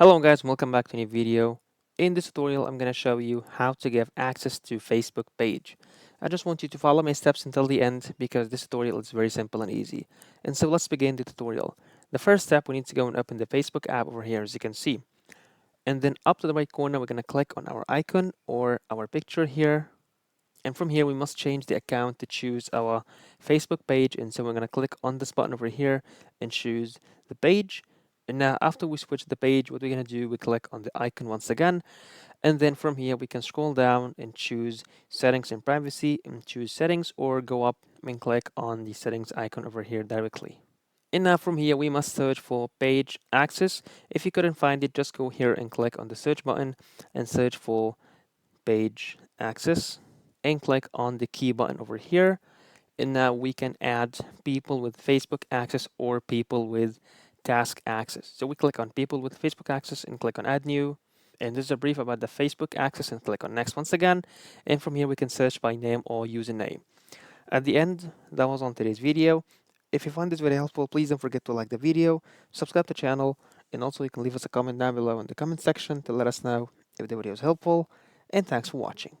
Hello guys, welcome back to a new video. In this tutorial, I'm going to show you how to give access to Facebook page. I just want you to follow my steps until the end because this tutorial is very simple and easy. And so let's begin the tutorial. The first step, we need to go and open the Facebook app over here as you can see. And then up to the right corner, we're going to click on our icon or our picture here. And from here, we must change the account to choose our Facebook page. And so we're going to click on this button over here and choose the page. And now after we switch the page, what we're going to do, we click on the icon once again. And then from here, we can scroll down and choose settings and privacy and choose settings, or go up and click on the settings icon over here directly. And now from here, we must search for page access. If you couldn't find it, just go here and click on the search button and search for page access and click on the key button over here. And now we can add people with Facebook access or people with task access. So we click on people with Facebook access and click on add new. And this is a brief about the Facebook access and click on next once again. And from here we can search by name or username. At the end, that was on today's video. If you find this very helpful, please don't forget to like the video, subscribe to the channel, and also you can leave us a comment down below in the comment section to let us know if the video is helpful. And thanks for watching.